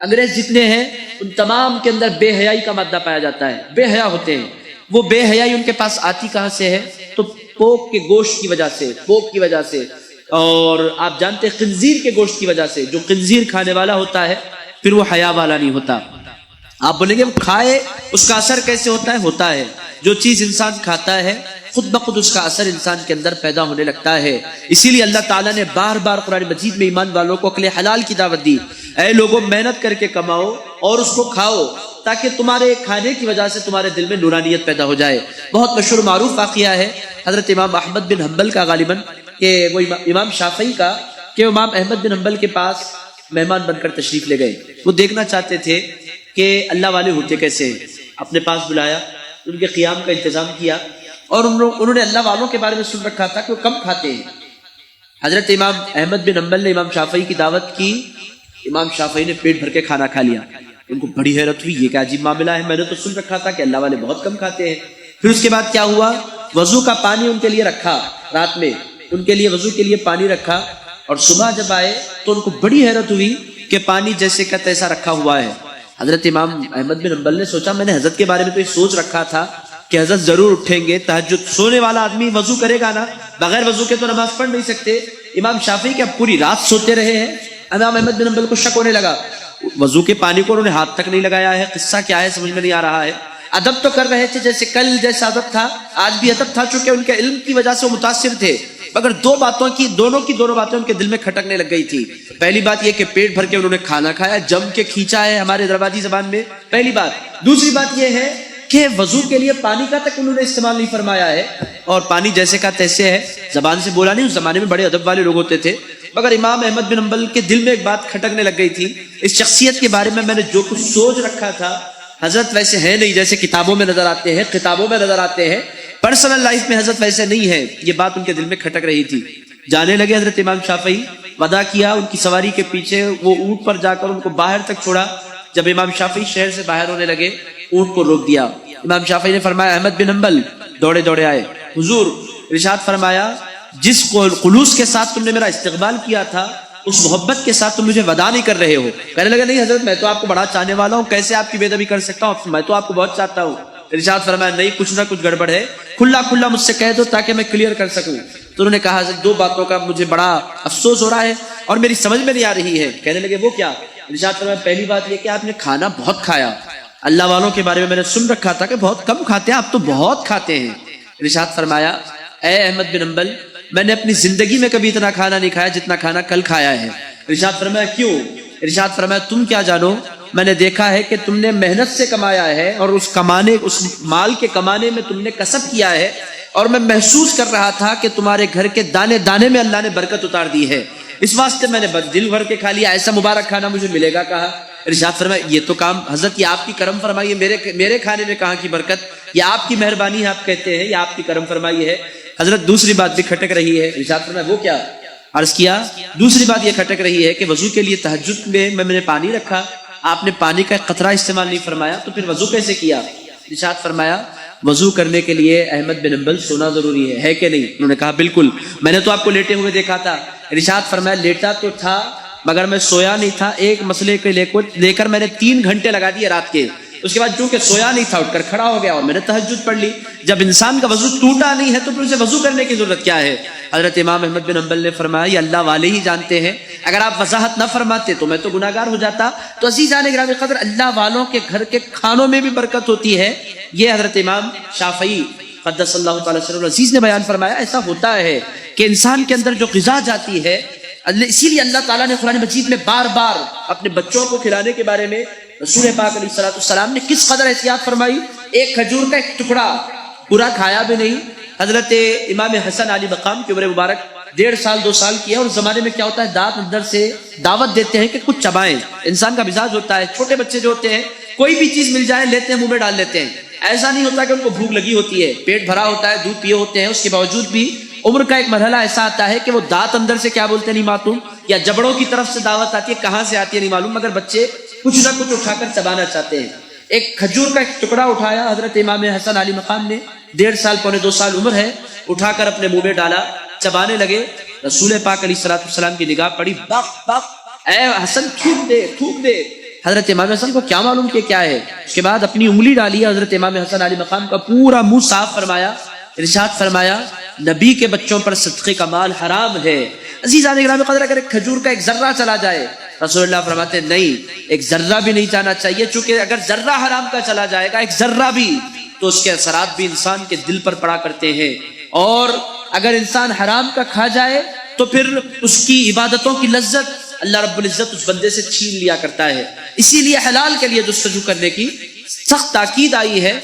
انگریز جتنے ہیں ان تمام کے اندر بے حیائی کا مادہ پایا جاتا ہے، بے حیا ہوتے ہیں. وہ بے حیائی ان کے پاس آتی کہاں سے ہے؟ تو پوک کے گوشت کی وجہ سے، پوک کی وجہ سے، اور آپ جانتے ہیں خنزیر کے گوشت کی وجہ سے. جو خنزیر کھانے والا ہوتا ہے پھر وہ حیا والا نہیں ہوتا. آپ بولیں گے کھائے اس کا اثر کیسے ہوتا ہے؟ ہوتا ہے. جو چیز انسان کھاتا ہے خود بخود اس کا اثر انسان کے اندر پیدا ہونے لگتا ہے. اسی لیے اللہ تعالیٰ نے بار بار قرآن مجید میں ایمان والوں کو عقل حلال کی دعوت دی. اے لوگوں، محنت کر کے کماؤ اور اس کو کھاؤ تاکہ تمہارے کھانے کی وجہ سے تمہارے دل میں نورانیت پیدا ہو جائے. بہت مشہور معروف واقعہ ہے حضرت امام احمد بن حنبل کا، غالباً کہ وہ امام شافعی کا، کہ امام احمد بن حنبل کے پاس مہمان بن کر تشریف لے گئے. وہ دیکھنا چاہتے تھے کہ اللہ والے ہوتے کیسے ہیں. اپنے پاس بلایا، ان کے قیام کا انتظام کیا، اور انہوں نے اللہ والوں کے بارے میں سن رکھا تھا کہ وہ کم کھاتے ہیں. حضرت امام احمد بن حنبل نے امام شافعی کی دعوت کی. امام شافعی نے پیٹ بھر کے کھانا کھا لیا. ان کو بڑی حیرت ہوئی، یہ کیا عجیب معاملہ ہے، میں نے تو سن رکھا تھا کہ اللہ والے بہت کم کھاتے ہیں. پھر اس کے بعد کیا ہوا، وضو کا پانی ان کے لیے رکھا، رات میں ان کے لیے وضو کے لیے پانی رکھا، اور صبح جب آئے تو ان کو بڑی حیرت ہوئی کہ پانی جیسے کا تیسا رکھا ہوا ہے. حضرت امام احمد بن حنبل نے سوچا میں نے حضرت کے بارے میں تو یہ سوچ رکھا تھا کہ حضرت ضرور اٹھیں گے تہجد. سونے والا آدمی وضو کرے گا نا، بغیر وضو کے تو نماز پڑھ نہیں سکتے. امام شافعی کیا پوری رات سوتے رہے ہیں؟ امام احمد بن حنبل کو شک ہونے لگا. وضو کے پانی کو انہوں نے ہاتھ تک نہیں لگایا ہے، قصہ کیا ہے سمجھ میں نہیں آ رہا ہے. ادب تو کر رہے تھے جیسے کل جیسا ادب تھا، آج بھی ادب تھا، چونکہ ان کے علم کی وجہ سے وہ متاثر تھے. مگر دونوں باتیں ان کے دل میں کھٹکنے لگ گئی تھی. پہلی بات یہ کہ پیٹ بھر کے انہوں نے کھانا کھایا، جم کے کھینچا ہے ہمارے دربادی زبان میں، پہلی بات. دوسری بات یہ ہے کہ وضو کے لیے پانی کا تک انہوں نے استعمال نہیں فرمایا ہے، اور پانی جیسے کا تیسے ہے، زبان سے بولا نہیں. اس زمانے میں بڑے ادب والے لوگ ہوتے تھے. مگر امام احمد بن حنبل کے دل میں ایک بات کھٹکنے لگ گئی تھی، اس شخصیت کے بارے میں نے جو کچھ سوچ رکھا تھا، حضرت ویسے ہے نہیں جیسے کتابوں میں نظر آتے ہیں، کتابوں میں نظر آتے ہیں، پرسنل لائف میں حضرت ویسے نہیں ہے. یہ بات ان کے دل میں کھٹک رہی تھی. جانے لگے حضرت امام شافعی، ودا کیا، ان کی سواری کے پیچھے وہ اونٹ پر جا کر ان کو باہر تک چھوڑا. جب امام شافعی شہر سے باہر ہونے لگے اونٹ کو روک دیا. امام شافعی نے فرمایا احمد بن حنبل، دوڑے دوڑے آئے. حضور، ارشاد فرمایا جس خلوص کے ساتھ تم نے میرا استقبال کیا تھا اس محبت کے ساتھ تم مجھے ودا نہیں کر رہے ہو. کہنے لگا نہیں حضرت، میں تو آپ کو بڑا چاہنے والا ہوں، کیسے آپ کی بے ادبی کر سکتا ہوں، میں تو آپ کو بہت چاہتا ہوں. ارشاد فرمایا نہیں، کچھ نہ کچھ گڑبڑ ہے، کھلا کھلا مجھ سے کہہ دو تاکہ میں کلیئر کر سکوں. تو انہوں نے کہا حضرت دو باتوں کا مجھے بڑا افسوس ہو رہا ہے اور میری سمجھ میں نہیں آ رہی ہے. کہنے لگے وہ کیا؟ ارشاد فرمایا پہلی بات یہ کہ آپ نے کھانا بہت کھایا. اللہ والوں کے بارے میں نے سن رکھا تھا کہ بہت کم کھاتے ہیں، آپ تو بہت کھاتے ہیں. ارشاد فرمایا اے احمد بن حنبل، میں نے اپنی زندگی میں کبھی اتنا کھانا نہیں کھایا جتنا کھانا کل کھایا ہے. ارشاد فرمایا کیوں؟ ارشاد فرمایا تم کیا جانو، میں نے دیکھا ہے کہ تم نے محنت سے کمایا ہے اور اس مال کے کمانے میں تم نے کسب کیا ہے، اور میں محسوس کر رہا تھا کہ تمہارے گھر کے دانے دانے میں اللہ نے برکت اتار دی ہے، اس واسطے میں نے دل بھر کے کھا لیا. ایسا مبارک کھانا مجھے ملے گا کہاں؟ ارشاد فرمایا یہ تو کام حضرت یہ آپ کی کرم فرمائی ہے، میرے کھانے میں کہاں کی برکت، یہ آپ کی مہربانی ہے، آپ کہتے ہیں یہ آپ کی کرم فرمائی ہے. حضرت دوسری بات بھی کھٹک رہی ہے. ارشاد فرمایا وہ کیا؟ عرض کیا دوسری بات یہ کھٹک رہی ہے کہ وضو کے لیے تہجد میں نے پانی رکھا، آپ نے پانی کا ایک قطرہ استعمال نہیں فرمایا، تو پھر وضو کیسے کیا؟ ارشاد فرمایا وضو کرنے کے لیے احمد بن حنبل سونا ضروری ہے کہ نہیں؟ انہوں نے کہا بالکل، میں نے تو آپ کو لیٹے ہوئے دیکھا تھا. ارشاد فرمایا لیٹا تو تھا مگر میں سویا نہیں تھا. ایک مسئلے کے لے کر میں نے 3 گھنٹے لگا دیے رات کے. اس کے بعد چونکہ سویا نہیں تھا اٹھ کر کھڑا ہو گیا اور میں نے تہجد پڑھ لی. جب انسان کا وضو ٹوٹا نہیں ہے تو پھر اسے وضو کرنے کی ضرورت کیا ہے؟ حضرت امام احمد بن حنبل نے فرمایا یہ اللہ والے ہی جانتے ہیں، اگر آپ وضاحت نہ فرماتے تو میں تو گناہگار ہو جاتا. تو عزیزان گرامی قدر، اللہ والوں کے گھر کے کھانوں میں بھی برکت ہوتی ہے. یہ حضرت امام شافعی قدس اللہ تعالی سر العزیز نے بیان فرمایا. ایسا ہوتا ہے کہ انسان کے اندر جو غذا جاتی ہے، اسی لیے اللہ تعالیٰ نے قرآن مجید میں بار بار اپنے بچوں کو کھلانے کے بارے میں رسول پاک علیہ السلام نے کس قدر احتیاط فرمائی. ایک کھجور کا ایک ٹکڑا پورا کھایا بھی نہیں. حضرت امام حسن علی مقام کی عمر مبارک 1.5 سال 2 سال کی ہے، اور زمانے میں کیا ہوتا ہے دانت اندر سے دعوت دیتے ہیں کہ کچھ چبائیں. انسان کا مزاج ہوتا ہے، چھوٹے بچے جو ہوتے ہیں کوئی بھی چیز مل جائے لیتے ہیں منہ میں ڈال لیتے ہیں. ایسا نہیں ہوتا کہ ان کو بھوک لگی ہوتی ہے، پیٹ بھرا ہوتا ہے، دودھ پیے ہوتے ہیں، اس کے باوجود بھی عمر کا ایک مرحلہ ایسا آتا ہے کہ وہ دانت اندر سے کیا بولتے نہیں معلوم، یا جبڑوں کی طرف سے دعوت آتی ہے، کہاں سے آتی ہے نہیں معلوم، مگر بچے کچھ نہ کچھ اٹھا کر چبانا چاہتے ہیں. ایک کھجور کا ایک ٹکڑا اٹھایا حضرت امام حسن علی مقام نے، 1.5 سال پونے 2 سال عمر ہے، اٹھا کر اپنے منہ میں ڈالا، چبانے لگے. رسول پاک علیہ السلام کی نگاہ پڑی، بخ بخ اے حسن تھوک دے تھوک دے. حضرت امام حسن کو کیا معلوم کہ کیا ہے. اس کے بعد اپنی انگلی ڈالی ہے حضرت امام حسن علی مقام کا، پورا منہ صاف فرمایا، ارشاد فرمایا نبی کے بچوں پر صدقے کا مال حرام ہے. عزیزان گرامی قدر، اگر ایک کھجور کا ایک ذرہ چلا جائے، رسول اللہ فرماتے ہیں نہیں، ایک ذرہ بھی نہیں جانا چاہیے، چونکہ اگر ذرہ حرام کا چلا جائے گا، ایک ذرہ بھی، تو اس کے اثرات بھی انسان کے دل پر پڑا کرتے ہیں. اور اگر انسان حرام کا کھا جائے تو پھر اس کی عبادتوں کی لذت اللہ رب العزت اس بندے سے چھین لیا کرتا ہے. اسی لیے حلال کے لیے جستجو کرنے کی سخت تاکید آئی ہے.